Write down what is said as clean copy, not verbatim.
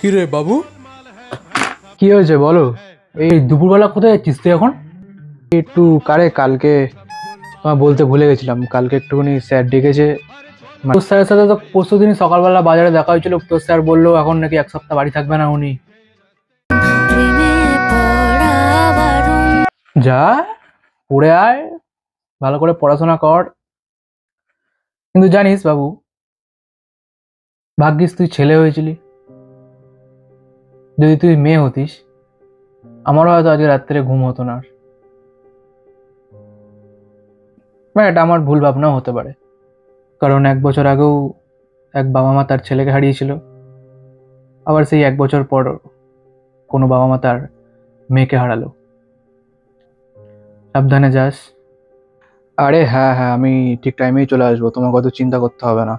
কি রে বাবু? কি হয়েছে বলো? এই দুপুরবেলা কোথায় যাচ্ছিস তুই এখন? একটু কালকে তোমায় বলতে ভুলে গেছিলাম, কালকে একটুখানি স্যার ডেকেছে। তোর স্যারের সাথে তো পরশু দিন সকালবেলা বাজারে দেখা হয়েছিল, তোর স্যার বললো এখন নাকি এক সপ্তাহ বাড়ি থাকবে না উনি। যা, পড়ে আয়, ভালো করে পড়াশোনা কর। কিন্তু জানিস বাবু, ভাগ্যিস তুই ছেলে হয়েছিলি। যদি তুই মেয়ে হতিস, আমারও হয়তো আজকে রাত্রে ঘুম হতো না। এটা আমার ভুল ভাবনাও হতে পারে, কারণ 1 বছর আগেও এক বাবা মা তার ছেলেকে হারিয়েছিল। আবার সেই 1 বছর পর কোনো বাবা মা তার মেয়েকে হারালো। সাবধানে যাস। আরে হ্যাঁ হ্যাঁ, আমি ঠিক টাইমেই চলে আসবো, তোমাকে অত চিন্তা করতে হবে না।